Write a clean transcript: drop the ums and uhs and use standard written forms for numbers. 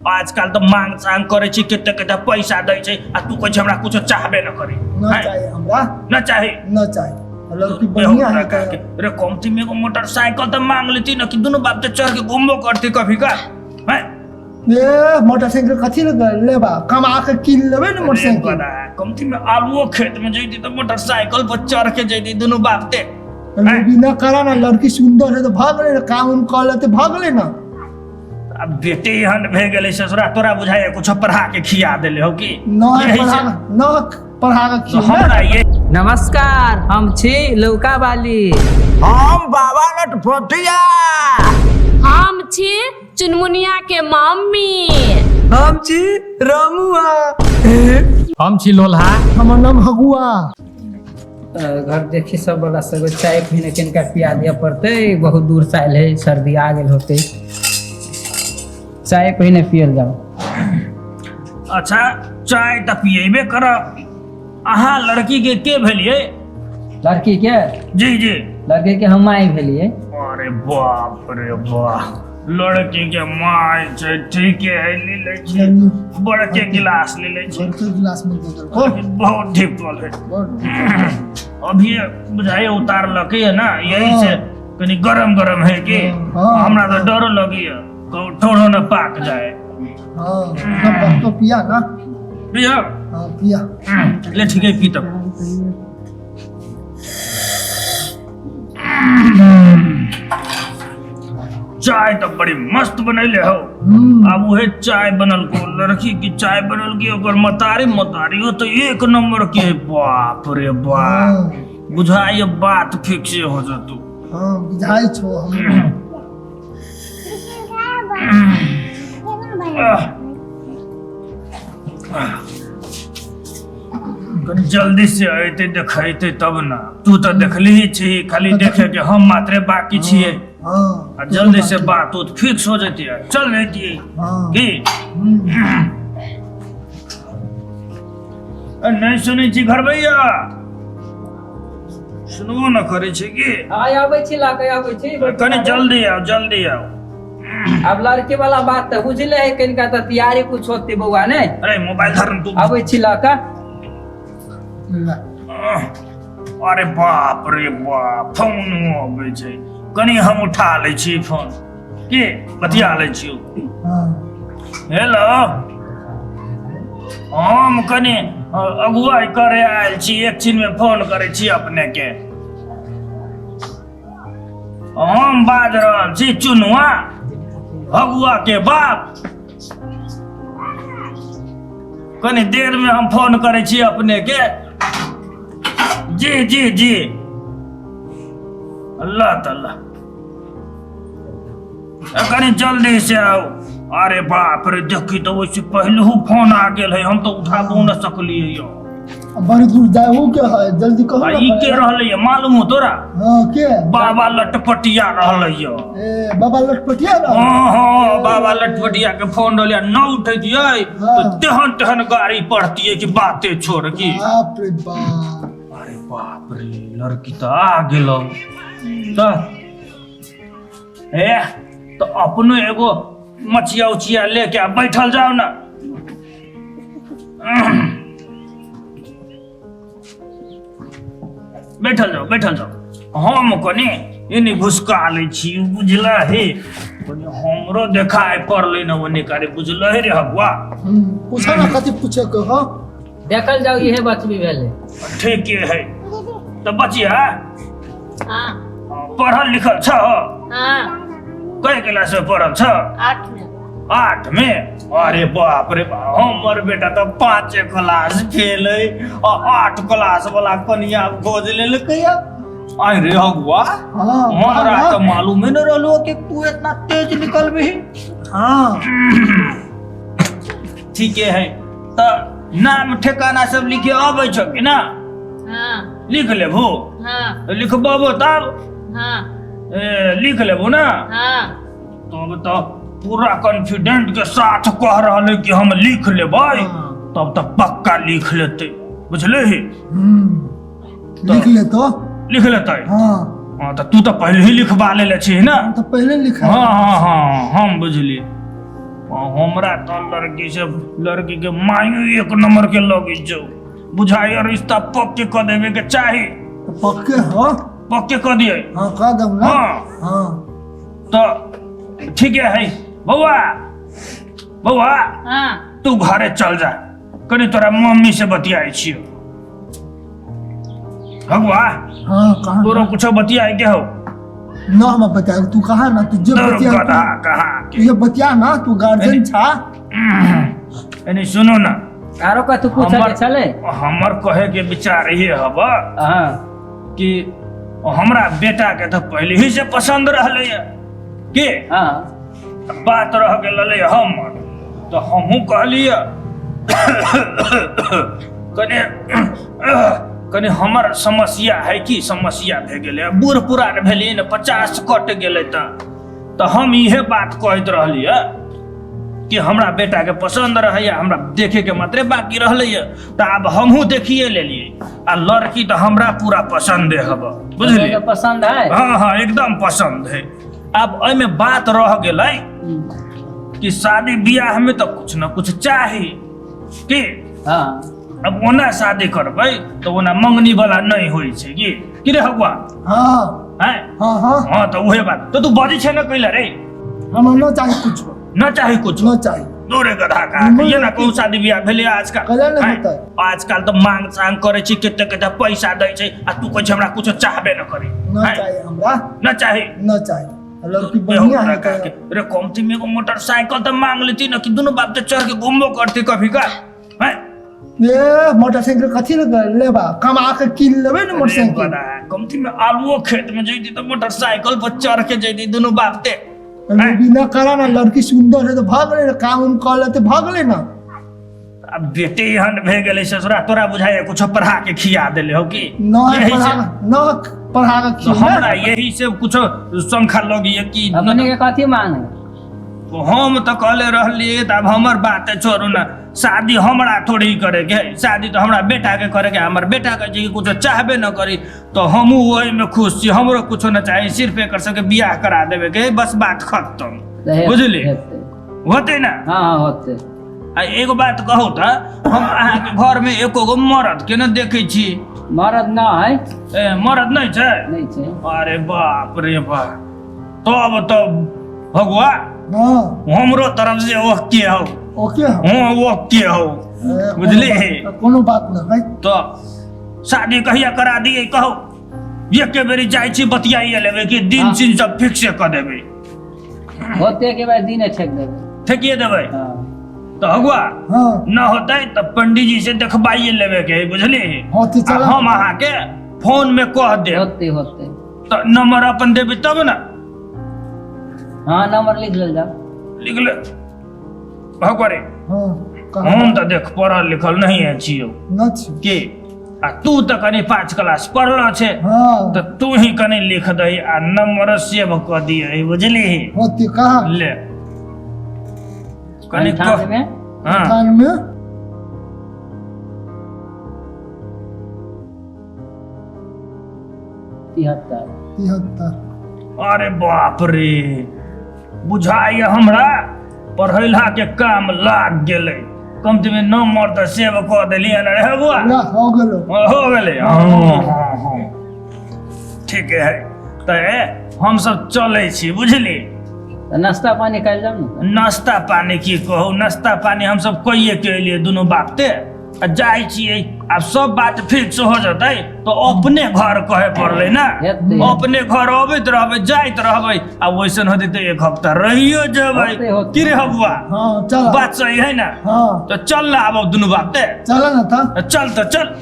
आजकल तो मांग सांग करे छी केते केते पैसा दै छै आ तू कहै छै हमरा कुछ चाहबे न करी न चाहिए हमरा न चाहे लड़की बढ़िया है तो रे कमती में को मोटरसाइकिल तो मांग लेती न कि दोनों बाप तो चढ़ के घूमबो करती कभी का हैं ये मोटरसाइकिल कथी लेबा कमा के किन लेबे न मोटरसाइकिल कमती में आलू खेत में जैती तो मोटरसाइकिल पर चढ़ के जैती दोनों बाप ते बिना करा ना लड़की सुंदर है तो भाग ले काम उम कर लेते भाग ले ना अब बेटे हन भे गेले ससुरा तोरा बुझाए कुछ पढ़ा के खिया देले हो कि न पढ़ा के खिया हमरा ये नमस्कार हम छी लौका वाली हम बाबा लटपटिया हम छी चुनमुनिया के मम्मी हम छी रामुआ हम छी लोल्हा हमर नाम हगुआ घर देखी सब बड़ा सब चाय पीने किनका पिया दिया पड़ते बहुत दूर से आयल है सर्दी आ गेल होते चाय पीने पियल जाओ। अच्छा चाय त पिएबे करब अहाँ लड़की के भेलिए लड़की के जी जी लड़की के हम माई भेलिए। अरे बाप रे वाह लड़की के माय छै ठीक है ले ले छी बड़के गिलास ले ले छी बड़के गिलास में दे दो बहुत ठीक बोल है अभी बुझाए उतार लके है ना यही से कनी गरम गरम है कि हमरा तो डर लगी है ठोड़ो न पाक जाए। हां तो पिया ना पिया हां पिया ले ठीक है पी तब चाय तो बड़ी मस्त बनैले हो अब वह चाय बनल को लड़की की चाय बनल की ओकर मतारी हो तो एक नंबर के बाप रे बाप बुझाई बात फिक्स हो जतू हां बुझाई छो हम जल्दी से अते देखेते तब ना तू तो देखली ही छी खाली देखे के हम मात्रे बाकी छिए हां जल्दी से बात उत फिक्स हो जाती है चल नहीं की नहीं सुनी छी घर भैया सुनबो न करे छी की हां आबै छी लाके आबै छी कनी जल्दी आओ अब लड़के वाला बात तो बुझले है कनिका तो तैयारी कुछ होती बउआ ने अरे मोबाइल धरन तू आबै छी लाका अरे बाप रे बाप फोन आबै छै कनी हम उठा लै छी फोन के बतिया लै छी हेलो हम कनी अगुवाई करे आयल छी एक दिन में फोन करे छी अपने के हम बाज रहल छी चुनुआ भगुआ के बाप कनी देर में हम फोन करे छी अपने के जी जी जी अल्लाह ताला कनी जल्दी से आओ अरे बाप रे देखी तो वैसे पहले फोन आ गेल है हम तो उठाबो न सकलिए यो बड़ी दूर जाए हो क्या है जल्दी कहो ई के रहले है मालूम हो तोरा हां के बाबा लटपटिया रहले है ए बाबा लटपटिया ना हां बाबा लटपटिया के फोन रहले न उठै दियै तो तेहन गाड़ी पड़ती है कि बातें छोड़ की बाप रे बाप अरे बाप रे लड़की तो आ गेलो तो ए तो अपनो एगो मछिया उछिया लेके बैठल जाओ ना बैठल जाओ हम कनी इनी घुसका ले छी बुझला हे कनी हमरो देखाय पड़ले न ओने करे बुझला हे रे हगवा पूछा ना कथि पूछे के हो देखल जाओ ये बचबी भेले ठीक है तो बचिया हां पढ़ल लिखल छ हां कई क्लास में पढ़ल छ 8 में अरे बाप रे बाप हमर बेटा तो 5 क्लास फेल है और 8 क्लास वाला कनिया खोज ले कहिया आई रे हगुआ हमरा तो मालूम न रहलो कि तू इतना तेज निकल भी हां ठीक है तो नाम ठिकाना सब लिखे आबै छ कि ना हां लिख लेबो हां लिखबो तब हां लिख लेबो ना हां तो पूरा कॉन्फिडेंट के साथ कह रहा है कि हम लिख लेबै तब तो पक्का लिख लेते बुझले ही लिख लेते हाँ तो तू तो पहले ही लिखवा ले छी ना तो पहले लिखा हाँ हाँ हाँ हम बुझली हमरा तो लड़की के मायू एक नंबर के लगी जो बुझाई रिश्ता पक्के कर देवे के चाही। पक्के हो? पक्के कर दिए। हाँ कह दम ना। हाँ। हाँ तो ठीक है बउआ बउआ हाँ तू घरे चल जा, कनी तोरा मम्मी से बतियाई छियो। हगुआ हाँ कहाँ तोरो कुछ बतियाई के हो? ना हम बता, तू कहा ना तू जो तोर बतिया गधा कहाँ तू के? ये बतिया ना, तू गार्जियन छा। यानी सुनो ना, आरो का तू पूछे हमर चले। हमर कहे के विचार ये हवा हाँ कि हमरा बेटा के तो पहले ही से पसंद रहले के हाँ बात रह गेल हमर, तो हमहू कहलिए कने हमर समस्या है कि समस्या भे गेले, बूढ़ पुरान भेलिए ने 50 कट गेले तो हम इहे बात कहत रहलिए कि हमरा बेटा के पसंद रहे, हमरा देखे के मात्रे बाकी रहले तो अब हमहू देखिए लेलिए आ लड़की तो हमरा पूरा पसंद है बुझलिए। तो पसंद है। हाँ हाँ एकदम पसंद है। अब एमे बात रह गेलै कि शादी ब्याह में तो कुछ न कुछ चाही कि हाँ अब ओना शादी करबै तो ओना मंगनी वाला नहीं होइ छै कि रे हगुआ? हाँ हैं हाँ हाँ हाँ तो उहे बात तो तू बजी छै न कइला रे, हम ना चाहिए कुछ, न चाही कुछ ना चाहिए। दूरे गधा का ये ना कहू शादी ब्याह भेले आजकल। कले न हैं? होता आजकल तो मांग सांग करे छी, केते केते पैसा दै छै आ तू कहै छै हमरा कुछ चाहबे न करी। ना हैं? चाहिए हमरा, न चाही। ना चाहिए। लड़की बढ़िया है का? रे कमती में एगो मोटरसाइकिल तो मांग लेती ना कि दोनों बाप चढ़ के घूमबो करती कभी का। हैं? ये मोटरसाइकिल कथी लेबा, कमा के किन लेबे ना मोटरसाइकिल। कमती में आलूओ खेत में जैती तो मोटरसाइकिल पर चढ़ के जैती दोनों बाप ते। बिना करा ना, लड़की सुंदर है तो भाग ले ना, काम उम कर ले तो भाग ले ना। अब बेटे हन भे गेले ससुरा, तोरा बुझाए कुछ पढ़ा के खिया देले हो कि ना यही पढ़ा से- ना पढ़ा के तो खिया। हमरा यही से कुछ संख्या लगी है कि अपने के कथी मांगे? हम तो कहले रहलिए तो अब हमर बात छोड़ू ना, शादी हमरा थोड़ी करे के है, शादी तो हमरा बेटा के करे के, हमर बेटा के जी कुछ चाहबे न करी तो हमहू वही में खुश छी, हमरो कुछ न चाहिए, सिर्फ एकर सबके बियाह करा देवे के, बस बात खत्म। बुझली होते ना? हाँ हाँ होते। आ एगो बात कहू तो हम अहाँ के घर में एको गो मर्द के न देखे छी। मरद ना है। ए मर्द नहीं छै? नहीं छे। अरे बाप रे बाप, तब तो भगवा हाँ हमरो तरफ से ओके हो। ओके हो। हाँ ओके हो, बुझली? कोनो बात ना है। तो शादी कहिया करा दिए कहो, एके बेरी जाइ छी बतियाइए लेबे कि दिन हाँ। सीन सब फिक्स कर देबे, होते के बाद दिन ठेक देवे। ठेकिए देबे। हाँ तो हगुआ हाँ न होते तो पंडित जी से देखबाइए लेबे के, बुझली? होते आ चला। हम अहाँ के फोन में कह दे होते होते। तो नंबर अपन देबे तब ना हाँ नंबर लिख ले जाओ। लिख ले भगवा रे। हाँ कहा हम तो देख पढ़ल लिखल नहीं है छियो ना छी। कि आ तू तो कनी 5 क्लास पढ़लो छे हाँ तो तू ही कनी लिख दही आ नंबर सेव कर दिए, बुझली? होते कहा ले कनी अंठानवे में हाँ 98 तिहत्तर। 73। अरे बाप रे, बुझाइए हमरा पढ़ैला के काम लाग गेलै, कम से कम नंबर तो सेव कर देलिए ना रे बुआ। पूरा हो गेलो। हो गेलै। हाँ ठीक है तो हम सब चले छी, बुझली? तो नाश्ता पानी कर जाओ ना। नाश्ता पानी की कहू, नाश्ता पानी हम सब कहिए के लिए दोनों बापते जाइ छियै। अब सब बात फिक्स हो जतै तो अपने घर कहे पड़ले ना, हेतै। अपने घर अबैत रहबै जाइत रहबै, आ वैसन होतै तो 1 हफ्ता रहियो जेबै। होतै, होतै। कि रे हबुआ हाँ चला। बात सही है ना? हाँ तो चल ना अब दोनों बापते, चला ना था। चल तो चल।